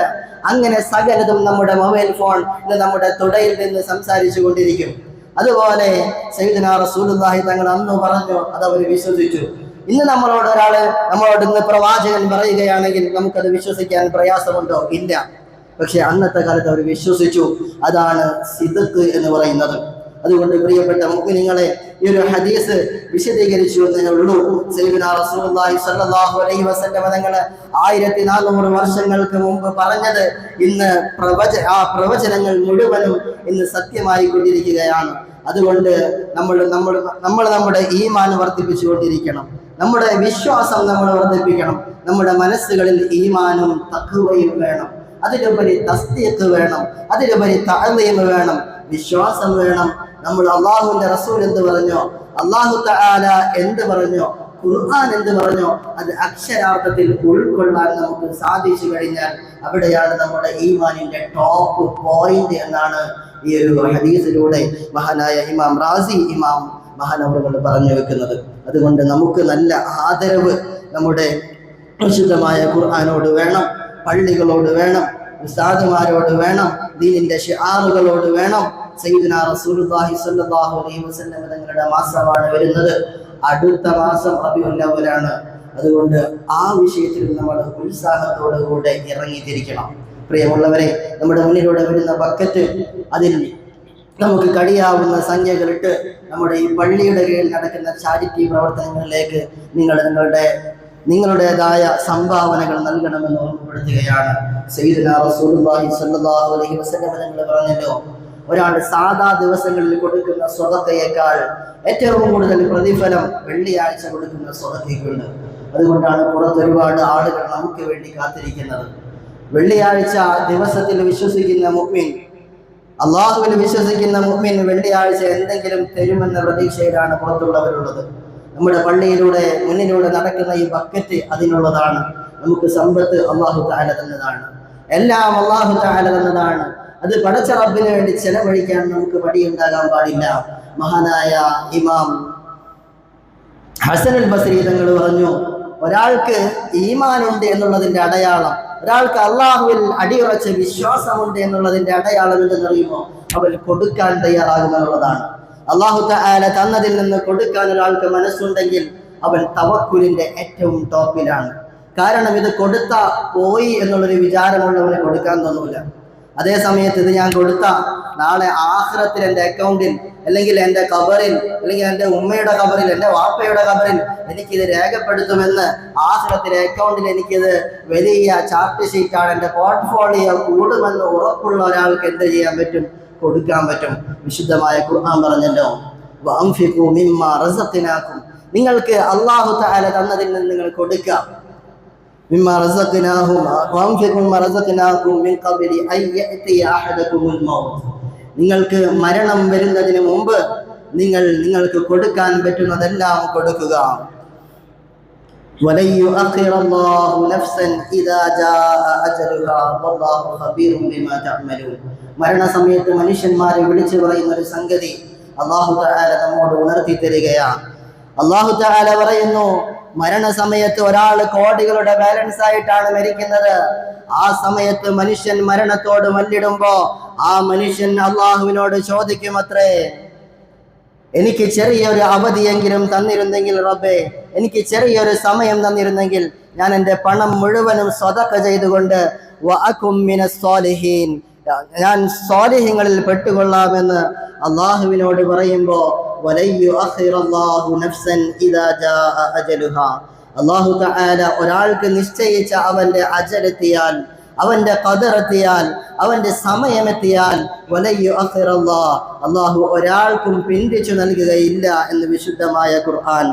Speaker 1: അങ്ങനെ സകലതും നമ്മുടെ മൊബൈൽ ഫോൺ ഇന്ന് നമ്മുടെ തുടയിൽ നിന്ന് സംസാരിച്ചു കൊണ്ടിരിക്കും. അതുപോലെ സയ്യിദുനാ റസൂലുള്ളാഹി തങ്ങൾ അന്ന് പറഞ്ഞു, അത് അവർ വിശ്വസിച്ചു. ഇന്ന് നമ്മളോട് ഇന്ന് പ്രവാചകൻ പറയുകയാണെങ്കിൽ നമുക്കത് വിശ്വസിക്കാൻ പ്രയാസമുണ്ടോ? ഇല്ല. പക്ഷെ അന്നത്തെ കാലത്ത് അവർ വിശ്വസിച്ചു. അതാണ് സിദ്ഖ് എന്ന് പറയുന്നത്. അതുകൊണ്ട് പ്രിയപ്പെട്ട മുഅ്മിനീങ്ങളെ, ഈ ഒരു ഹദീസ് വിശദീകരിച്ചു എന്നേ ഉള്ളൂ. സയ്യിദുനാ റസൂലുള്ളാഹി സ്വല്ലല്ലാഹു അലൈഹി വസല്ലം തങ്ങൾ 1400 വർഷങ്ങൾക്ക് മുമ്പ് പറഞ്ഞത് ഇന്ന് പ്രവചനങ്ങൾ മുഴുവനും ഇന്ന് സത്യമായി കൊണ്ടിരിക്കുകയാണ്. അതുകൊണ്ട് നമ്മൾ നമ്മുടെ ഈമാൻ വർദ്ധിപ്പിച്ചുകൊണ്ടിരിക്കണം. നമ്മുടെ വിശ്വാസം നമ്മൾ വർദ്ധിപ്പിക്കണം. നമ്മുടെ മനസ്സുകളിൽ ഈമാനും തഖ്വയും വേണം. അതിലുപരി തസ്ദീഖ് വേണം. അതിലുപരി തഅ്ളീം വേണം. വിശ്വാസം വേണം. നമ്മൾ അള്ളാഹുവിന്റെ റസൂൽ എന്ത് പറഞ്ഞോ, അള്ളാഹു തആല എന്ത് പറഞ്ഞോ, ഖുർആൻ എന്ത് പറഞ്ഞോ, അത് അക്ഷരാർത്ഥത്തിൽ ഉൾക്കൊള്ളാൻ നമുക്ക് സാധിച്ചു കഴിഞ്ഞാൽ അവിടെയാണ് നമ്മുടെ ഈമാനിന്റെ ടോപ്പ് പോയിന്റ് എന്നാണ് ഈ ഒരു ഹദീസിലൂടെ മഹാനായ ഇമാം റാസി മഹാനവറുകൾ പറഞ്ഞു വെക്കുന്നത്. അതുകൊണ്ട് നമുക്ക് നല്ല ആദരവ് നമ്മുടെ പരിശുദ്ധമായ ഖുർആനോട് വേണം, പള്ളികളോട് വേണം, ഉസ്താദുമാരോട് വേണം, ദീനിന്റെ ശിആറുകളോട് വേണം. സയ്യിദുനാ റസൂലുള്ളാഹി സ്വല്ലല്ലാഹു അലൈഹി വസല്ലം തങ്ങളുടെ മാസമാണ് വരുന്നത്. അടുത്ത മാസം റബീഉൽ അവ്വലാണ്. അതുകൊണ്ട് ആ വിഷയത്തിൽ നമ്മൾ ഉത്സാഹത്തോടുകൂടെ ഇറങ്ങിത്തിരിക്കണം. പ്രിയമുള്ളവരെ, നമ്മുടെ മുന്നിലൂടെ വരുന്ന ബക്കറ്റ്, അതിൽ നമുക്ക് കഴിയാവുന്ന സംഖ്യകളിട്ട് നമ്മുടെ ഈ പള്ളിയുടെ കീഴിൽ നടക്കുന്ന ചാരിറ്റി പ്രവർത്തനങ്ങളിലേക്ക് നിങ്ങളുടേതായ സംഭാവനകൾ നൽകണമെന്ന് ഓർമ്മപ്പെടുത്തുകയാണ്. സയ്യിദുനാ റസൂലുള്ളാഹി സ്വല്ലല്ലാഹു അലൈഹി വസല്ലം തങ്ങൾ പറഞ്ഞല്ലോ, ഒരാൾ സാധാ ദിവസങ്ങളിൽ കൊടുക്കുന്ന സ്വതക്കയേക്കാൾ ഏറ്റവും കൂടുതൽ പ്രതിഫലം വെള്ളിയാഴ്ച കൊടുക്കുന്ന സ്വതക്കയ്ക്കുണ്ട്. അതുകൊണ്ടാണ് പുറത്ത് ഒരുപാട് ആളുകൾ നമുക്ക് വേണ്ടി കാത്തിരിക്കുന്നത്. വെള്ളിയാഴ്ച ദിവസത്തിൽ വിശ്വസിക്കുന്ന മുഅ്മിൻ, അള്ളാഹുവിൽ വിശ്വസിക്കുന്ന മുഅ്മിൻ വെള്ളിയാഴ്ച എന്തെങ്കിലും തരുമെന്ന പ്രതീക്ഷയിലാണ് പുറത്തുള്ളവരുള്ളത്. നമ്മുടെ പള്ളിയിലൂടെ മുന്നിലൂടെ നടക്കുന്ന ഈ ബക്കറ്റ് അതിനുള്ളതാണ്. നമുക്ക് സമ്പത്ത് അള്ളാഹു തആല തന്നതാണ്. എല്ലാം അള്ളാഹു തആല തന്നതാണ്. അത് പടച്ച റബ്ബിന് വേണ്ടി ചെലവഴിക്കാൻ നമുക്ക് മടിയുണ്ടാകാൻ പാടില്ല. മഹാനായ ഇമാം ഹസനുൽ ബസ്രി തങ്ങൾ പറഞ്ഞു, ഒരാൾക്ക് ഈമാനുണ്ട് എന്നുള്ളതിന്റെ അടയാളം, ഒരാൾക്ക് അള്ളാഹുവിൽ അടിയുറച്ച വിശ്വാസമുണ്ട് എന്നുള്ളതിന്റെ അടയാളം എന്തെന്നറിയുമോ? അവൻ കൊടുക്കാൻ തയ്യാറാകുമെന്നുള്ളതാണ്. അല്ലാഹു തആല തന്നതിൽ നിന്ന് കൊടുക്കാൻ ഒരാൾക്ക് മനസ്സുണ്ടെങ്കിൽ അവൻ തവക്കുലിന്റെ ഏറ്റവും ടോപ്പിലാണ്. കാരണം ഇത് കൊടുത്ത പോയി എന്നുള്ളൊരു വിചാരമുള്ളവന് കൊടുക്കാൻ തോന്നൂല. അതേ സമയത്ത് ഇത് ഞാൻ കൊടുത്ത നാളെ ആഖിറത്തിൽ എൻ്റെ അക്കൗണ്ടിൽ, അല്ലെങ്കിൽ എൻ്റെ ഖബറിൽ, അല്ലെങ്കിൽ എൻ്റെ ഉമ്മയുടെ ഖബറിൽ, എൻ്റെ വാപ്പയുടെ ഖബറിൽ എനിക്കിത് രേഖപ്പെടുത്തുമെന്ന്, ആഖിറത്തിലെ അക്കൗണ്ടിൽ എനിക്കിത് വലിയ ചാർട്ട് ഷീറ്റാണ്, എൻ്റെ പോർട്ട്ഫോളിയോ കൂടുമെന്ന് ഉറപ്പുള്ള ഒരാൾക്ക് എന്ത് ചെയ്യാൻ പറ്റും? കൊടുക്കാൻ പറ്റും. വിശുദ്ധമായ ഖുർആൻ പറഞ്ഞല്ലോ, വഅൻഫിഖൂ മിമ്മാ റസഖ്നാകും, നിങ്ങൾക്ക് അല്ലാഹു തആല തന്നതിൽ നിന്ന് നിങ്ങൾ കൊടുക്കുക. മിമ്മാ റസഖ്നാഹും വഅൻഫിഖൂ മിമ്മാ റസഖ്നാകും മിൻ ഖബ്ലി അൻ യഅതിയ അഹദകുമുൽ മൗത്ത്, നിങ്ങൾക്ക് മരണം വരുന്നതിന് മുമ്പ് നിങ്ങൾക്ക് കൊടുക്കാൻ പറ്റുന്നതെല്ലാം കൊടുക്കുക. വലൻ യുഅഖിറല്ലാഹു നഫ്സൻ ഇദാ ജാഅ അജലുഹാ വല്ലാഹു ഖബീറുൻ ബിമാ തഅമലൂൻ. മരണസമയത്ത് മനുഷ്യന്മാരെ വിളിച്ചു പറയുന്ന ഒരു സംഗതി അല്ലാഹു തആല നമ്മോട് ഉണർത്തി തരികയാണ്. അല്ലാഹു തആല പറയുന്നു, മരണസമയത്ത് ഒരാൾ കോടികളുടെ ബാലൻസ് ആയിട്ടാണ് മരിക്കുന്നത്. ആ സമയത്ത് മനുഷ്യൻ മരണത്തോട് മല്ലിടുമ്പോ ആ മനുഷ്യൻ അള്ളാഹുവിനോട് ചോദിക്കുമത്രേ, എനിക്ക് ചെറിയൊരു അവധിയെങ്കിലും തന്നിരുന്നെങ്കിൽ റബ്ബേ, എനിക്ക് ചെറിയൊരു സമയം തന്നിരുന്നെങ്കിൽ ഞാൻ എൻ്റെ പണം മുഴുവനും സ്വതക്ക ചെയ്തുകൊണ്ട് വഅകും മിനസ് സ്വാലിഹീൻ, ഞാൻ സ്വാലിഹീങ്ങളിൽ പെട്ടുകൊള്ളാമെന്ന് അള്ളാഹുവിനോട് പറയുമ്പോ അല്ലാഹു തആല ഒരാൾക്ക് നിശ്ചയിച്ച അവന്റെ അജലെത്തിയാൽ, അവന്റെ ഖദറെത്തിയാൽ, അവന്റെ സമയമെത്തിയാൽ അല്ലാഹു ഒരാൾക്കും പിന്തിച്ചു നൽകുകയില്ല എന്ന് വിശുദ്ധമായ ഖുർആൻ.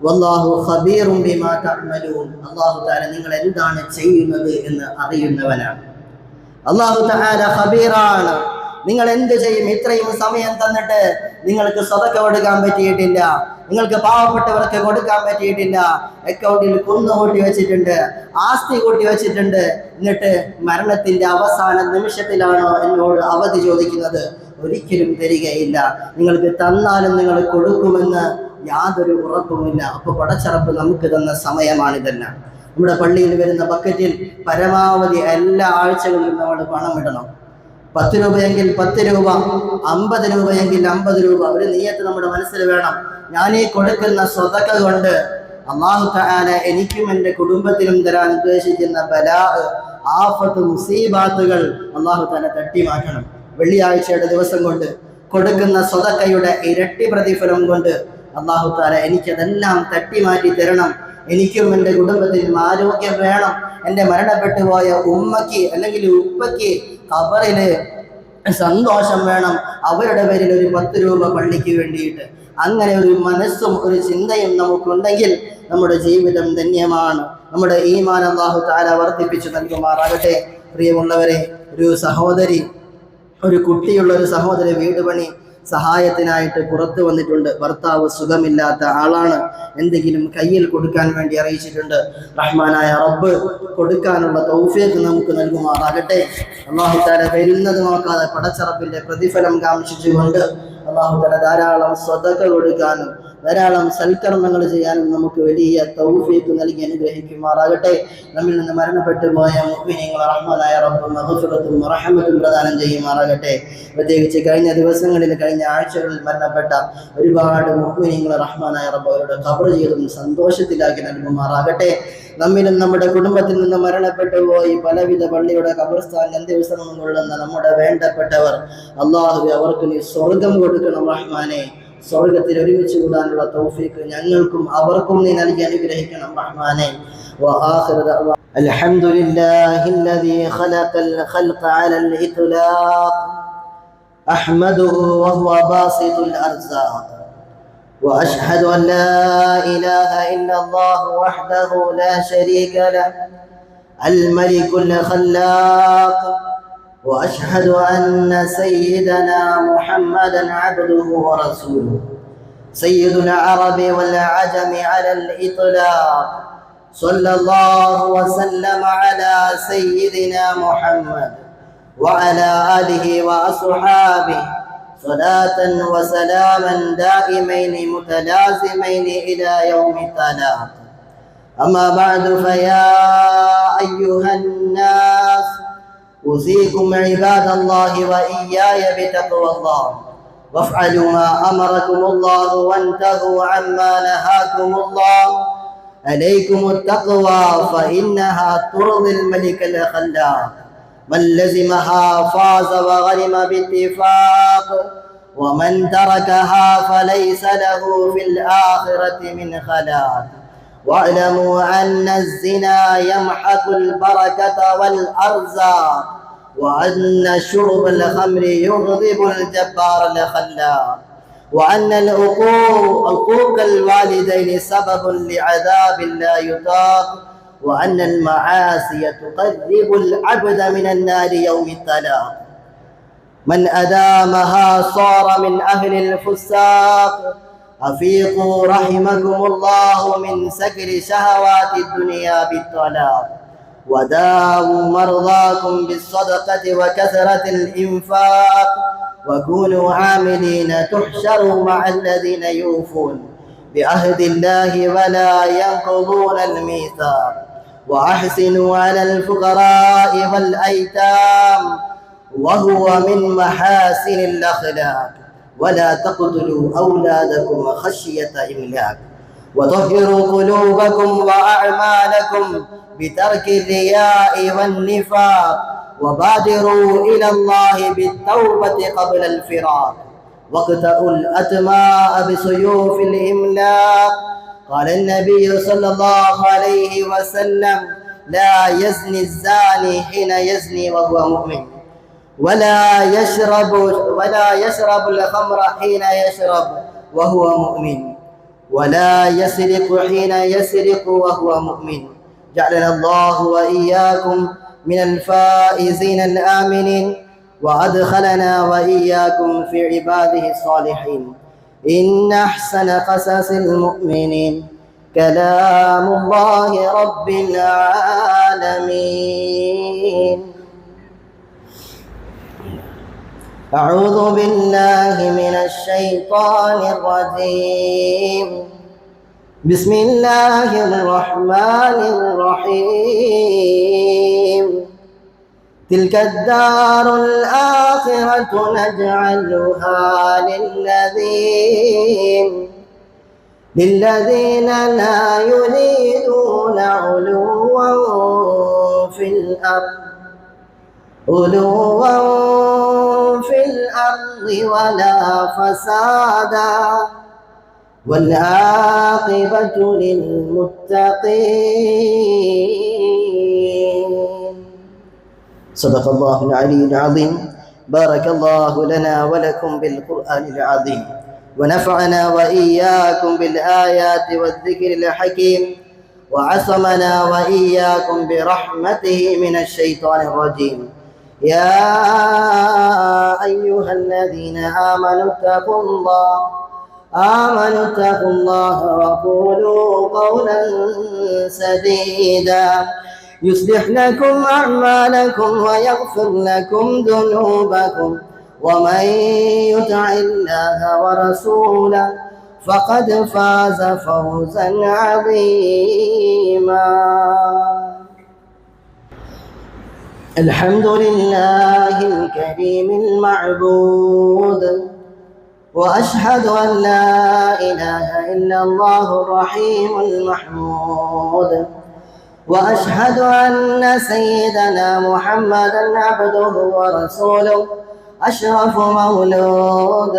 Speaker 1: വല്ലാഹു ഖബീറും ബിമാ തഅമലൂൻ, അല്ലാഹു തആല നിങ്ങൾ എന്താണ് ചെയ്യുന്നത് എന്ന് അറിയുന്നവനാണ്. അല്ലാഹു തആല ഖബീറാണ്. നിങ്ങൾ എന്ത് ചെയ്യും? ഇത്രയും സമയം തന്നിട്ട് നിങ്ങൾക്ക് സദഖ കൊടുക്കാൻ പറ്റിയിട്ടില്ല, നിങ്ങൾക്ക് പാവപ്പെട്ടവർക്ക് കൊടുക്കാൻ പറ്റിയിട്ടില്ല, അക്കൗണ്ടിൽ കുന്നുകൂട്ടി വെച്ചിട്ടുണ്ട്, ആസ്തി കൂട്ടി വെച്ചിട്ടുണ്ട്, എന്നിട്ട് മരണത്തിന്റെ അവസാന നിമിഷത്തിലാണോ എന്നോട് അവധി ചോദിക്കുന്നത്? ഒരിക്കലും തരികയില്ല. നിങ്ങൾക്ക് തന്നാലും നിങ്ങൾ കൊടുക്കുമെന്ന് യാതൊരു ഉറപ്പുമില്ല. അപ്പൊ പടച്ചറപ്പ് നമുക്ക് തന്ന സമയമാണിതെല്ലാം. നമ്മുടെ പള്ളിയിൽ വരുന്ന ബക്കറ്റിൽ പരമാവധി എല്ലാ ആഴ്ചകളിലും നമ്മൾ പണം ഇടണം. 10 രൂപയെങ്കിൽ 10 രൂപ, 50 രൂപയെങ്കിൽ 50 രൂപ. ഒരു നിയ്യത്ത് നമ്മുടെ മനസ്സിൽ വേണം. ഞാൻ ഈ കൊടുക്കുന്ന സ്വതക്ക കൊണ്ട് അല്ലാഹു തആല എനിക്കും എൻ്റെ കുടുംബത്തിനും തരാൻ ഉദ്ദേശിക്കുന്ന ബലാ, ആഫത്ത്, മുസീബാത്തുകൾ അല്ലാഹു തആല തട്ടി മാറ്റണം. വെള്ളിയാഴ്ചയുടെ ദിവസം കൊണ്ട് കൊടുക്കുന്ന സ്വതക്കയുടെ ഇരട്ടി പ്രതിഫലം കൊണ്ട് അല്ലാഹു തആല എനിക്കതെല്ലാം തട്ടി മാറ്റി തരണം. എനിക്കും എൻ്റെ കുടുംബത്തിനും ആരോഗ്യം വേണം. എൻ്റെ മരണപ്പെട്ടു പോയ ഉമ്മയ്ക്ക് അല്ലെങ്കിൽ ഉപ്പയ്ക്ക് ഖബറില് സന്തോഷം വേണം. അവരുടെ പേരിൽ ഒരു 10 രൂപ പള്ളിക്ക് വേണ്ടിയിട്ട്. അങ്ങനെ ഒരു മനസ്സും ഒരു ചിന്തയും നമുക്കുണ്ടെങ്കിൽ നമ്മുടെ ജീവിതം ധന്യമാണ്. നമ്മുടെ ഈമാൻ അല്ലാഹു തആല വർദ്ധിപ്പിച്ചു നൽകുമാറാകട്ടെ. പ്രിയമുള്ളവരെ, ഒരു കുട്ടിയുള്ള ഒരു സഹോദരി വീട് പണി സഹായത്തിനായിട്ട് പുറത്തു വന്നിട്ടുണ്ട്. ഭർത്താവ് സുഖമില്ലാത്ത ആളാണ്. എന്തെങ്കിലും കയ്യിൽ കൊടുക്കാൻ വേണ്ടി അറിയിച്ചിട്ടുണ്ട്. റഹ്മാനായ റബ്ബ് കൊടുക്കാനുള്ള തൗഫീഖ് നമുക്ക് നൽകുമാറാകട്ടെ. അല്ലാഹു തആല വരുന്നത് നോക്കാതെ പടച്ചറപ്പിന്റെ പ്രതിഫലം കാംക്ഷിച്ചുകൊണ്ട് അല്ലാഹു തആല ധാരാളം സ്വതക്ക കൊടുക്കാനും ധാരാളം സൽക്കർമ്മങ്ങൾ ചെയ്യാനും നമുക്ക് വലിയ തൗഫീഖ് നൽകി അനുഗ്രഹിക്കുമാറാകട്ടെ. നമ്മിൽ നിന്ന് മരണപ്പെട്ടു പോയ മുഅ്മിനീങ്ങളെ റഹ്മാനായ റബ്ബ് മഗ്ഫിറത്തും റഹ്മത്തും പ്രദാനം ചെയ്യുമാറാകട്ടെ. പ്രത്യേകിച്ച് കഴിഞ്ഞ ദിവസങ്ങളിൽ, കഴിഞ്ഞ ആഴ്ചകളിൽ മരണപ്പെട്ട ഒരുപാട് മുഅ്മിനീങ്ങളെ റഹ്മാനായ റബ്ബ് അവരുടെ ഖബർ ജീവിതം സന്തോഷത്തിലാക്കി നൽകുമാറാകട്ടെ. നമ്മിലും നമ്മുടെ കുടുംബത്തിൽ നിന്ന് മരണപ്പെട്ടു പോയി പലവിധ പള്ളിയുടെ ഖബർസ്ഥാൻ അന്ത്യവിശ്രമം കൊള്ളുന്ന നമ്മുടെ വേണ്ടപ്പെട്ടവർ അല്ലാഹുവേ, അവർക്ക് നീ സ്വർഗം കൊടുക്കണം റഹ്മാനെ. സ്വർഗത്തിൽ ഒരുമിച്ച് കൂടാനുള്ള തൗഫീഖ് ഞങ്ങൾക്കും അവർക്കും നീ നൽകി അനുഗ്രഹിക്കണം റഹ്മാനെ. വആഖിറു ദഅവാ അൽഹംദുലില്ലാഹില്ലദീ ഖലഖൽ ഖൽഖ അലൽ ഇത്ലാഖ് അഹ്മദുഹു വഹുവ ബാസിതുൽ അർസാഖ് وأشهد أن لا إله إلا الله وحده لا شريك له الملك الخلاق وأشهد أن سيدنا محمدا عبده ورسوله سيد العرب والعجم على الإطلاق صلى الله وسلم على سيدنا محمد وعلى آله وأصحابه صلاة وسلاما دائمين متلازمين إلى يوم التلاق. أما بعد، فيا أيها الناس أوصيكم عباد الله وإياي بتقوى الله. وافعلوا ما أمركم الله وانتهوا عما نهاكم الله. عليكم التقوى فإنها ترضي الملك الخلاق. من لزمها فاز وغنم باتفاق، ومن تركها فليس له في الآخرة من خلاق. واعلموا أن الزنا يمحق البركة والأرزاق، وأن شرب الخمر يغضب الجبار الخلاق، وأن عقوق الوالدين سبب لعذاب لا يطاق، وأن المعاصي تقرب العبد من النار يوم الطلاق. من أدامها صار من أهل الفساق. أفيقوا رحمكم الله من سكر شهوات الدنيا بالطلاق، وداووا مرضاكم بالصدقة وكثرة الإنفاق، وكونوا عاملين تحشروا مع الذين يوفون بعهد الله ولا ينقضون الميثاق. وأحسنوا على الفقراء والأيتام وهو من محاسن الأخلاق. ولا تقتلوا أولادكم خشية إملاق. وطهروا قلوبكم وأعمالكم بترك الرياء والنفاق. وبادروا إلى الله بالتوبة قبل الفراق. واقطعوا الأتماء بسيوف الإملاق. قال النبي صلى الله عليه وسلم: لا يزني الزاني حين يزني وهو مؤمن، ولا يشرب الخمر حين يشرب وهو مؤمن، ولا يسرق حين يسرق وهو مؤمن. جعلنا الله وإياكم من الفائزين الآمنين، وأدخلنا وإياكم في عباده الصالحين. إن أحسن قصص المؤمنين كلام الله رب العالمين. أعوذ بالله من الشيطان الرجيم. بسم الله الرحمن الرحيم. تلك الدار الآخرة نجعلها للذين لا يريدون علوا في الأرض ولا فسادا، والعاقبة للمتقين. صدق الله العلي العظيم. بارك الله لنا ولكم بالقرآن العظيم، ونفعنا وإياكم بالآيات والذكر الحكيم، وعصمنا وإياكم برحمته من الشيطان الرجيم. يا أيها الذين آمنوا اتقوا الله وقولوا قولا سديدا يصلح لكم أعمالكم ويغفر لكم ذنوبكم، ومن يطع الله ورسوله فقد فاز فوزا عظيما. الحمد لله الكريم المعبود، وأشهد أن لا إله إلا الله الرحيم المحمود، وأشهد أن سيدنا محمدا عبده ورسوله أشرف مولود.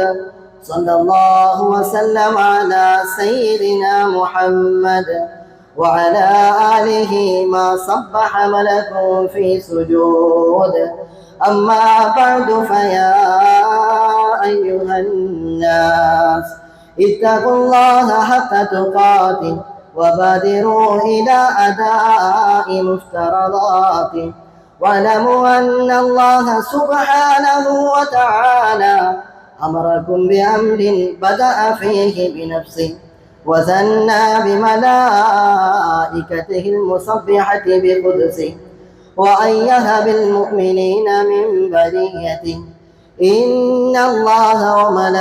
Speaker 1: صلى الله وسلم على سيدنا محمد وعلى آله ما صبح ملك في سجود. أما بعد، فيا أيها الناس اتقوا الله حق تقاته، وبادروا إلى أداء مفترضاته، واعلموا أن الله سبحانه وتعالى أمركم بأمر بدأ فيه بنفسه، وثنى بملائكته المسبحة بقدسه، وأيها بالمؤمنين من بريته. إن الله وملائكته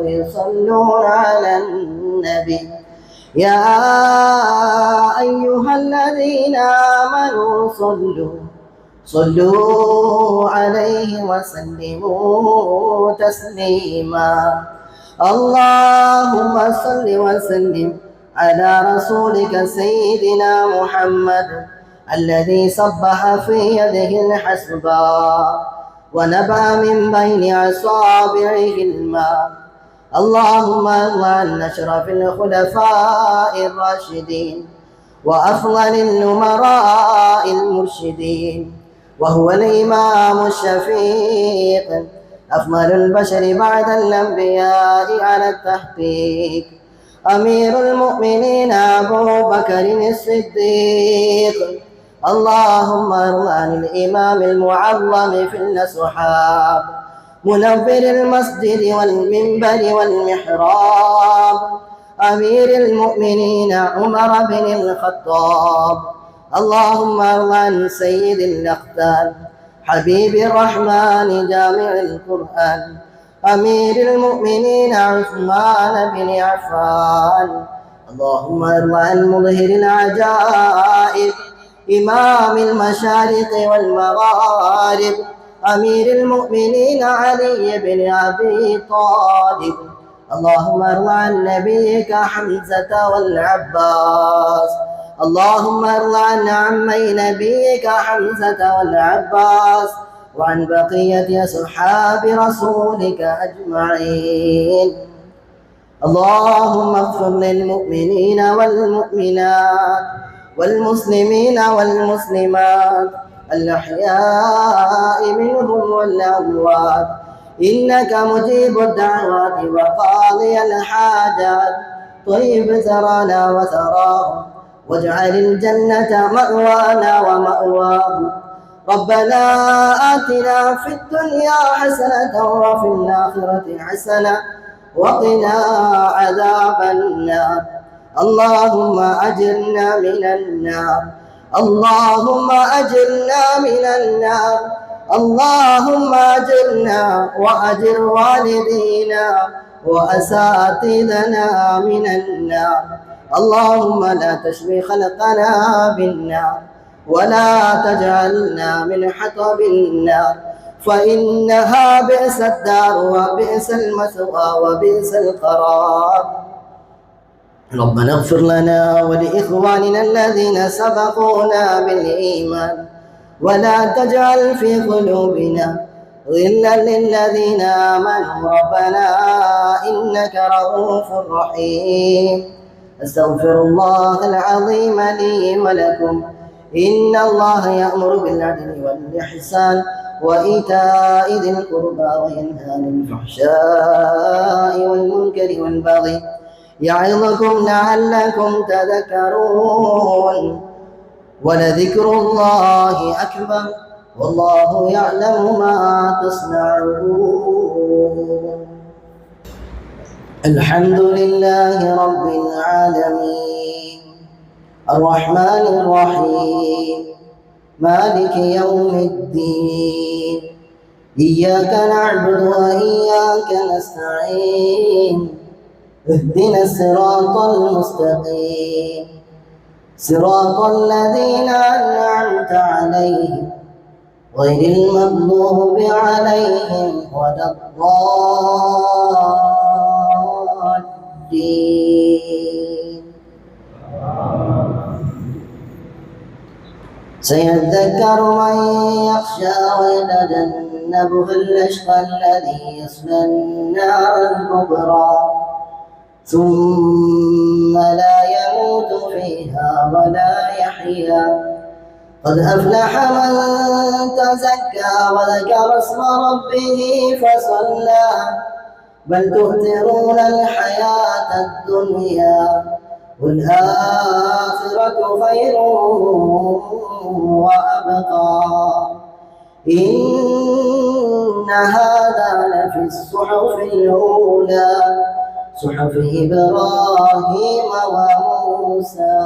Speaker 1: يصلون على النبي يا أيها الذين آمنوا صلوا عليه وسلموا تسليما. اللهم صل وسلم على رسولك سيدنا محمد الذي صبح في يده الحسباء ونبع من بين أصابعه الماء. اللهم ارض عن أشرف الخلفاء الراشدين وأفضل الأمراء المرشدين، وهو الإمام الشفيق أفضل البشر بعد الأنبياء على التحقيق، أمير المؤمنين أبو بكر الصديق. اللهم ارض عن الإمام المعظم في الأصحاب منور المسجد والمنبر والمحراب، أمير المؤمنين عمر بن الخطاب. اللهم ارض عن سيد الأختار حبيب الرحمن جامع القرآن أمير المؤمنين عثمان بن عفان. اللهم ارض عن مظهر العجائب إمام المشارق والمغارب أمير المؤمنين علي بن أبي طالب. اللهم ارض عن نبيك حمزة والعباس. اللهم ارض عن عمي نبيك حمزة والعباس وعن بقية أصحاب رسولك أجمعين. اللهم اغفر للمؤمنين والمؤمنات والمسلمين والمسلمات الأحياء منهم والأموات، إنك مجيب الدعوات وقاضي الحاجات. طيب ثرانا وثراهم واجعل الجنة مأوانا ومأواهم. ربنا آتنا في الدنيا حسنة وفي الآخرة حسنة وقنا عذاب النار. اللهم أجرنا من النار. اللهم أجرنا من النار. اللهم أجرنا وأجر والدينا وأساتذتنا من النار. اللهم لا تشوي خلقنا بالنار ولا تجعلنا من حطب النار، فإنها بئس الدار وبئس المثوى وبئس القرار. ربنا اغفر لنا ولإخواننا الذين سبقونا بالإيمان ولا تجعل في قلوبنا غلا للذين آمنوا ربنا إنك رؤوف رحيم. أستغفر الله العظيم لي ولكم. إن الله يأمر بالعدل والإحسان وإيتاء ذي القربى وينهى عن الفحشاء والمنكر والبغي يعظكم لعلكم تذكرون. ولذكر الله أكبر والله يعلم ما تصنعون. الحمد لله رب العالمين الرحمن الرحيم مالك يوم الدين. إياك نعبد وإياك نستعين. اهدنا الصراط المستقيم صراط الذين أنعمت عليهم غير المغضوب عليهم ولا الضالين. سيذكر من يخشى ويتجنبها الأشقى الذي يصلى النار الكبرى ثم لا يموت فيها ولا يحيا. قد أفلح من تزكى وذكر اسم ربه فصلى بل تؤثرون الحياة الدنيا والآخرة خير وأبقى. إن هذا لفي الصحف الأولى صحف إبراهيم وموسى.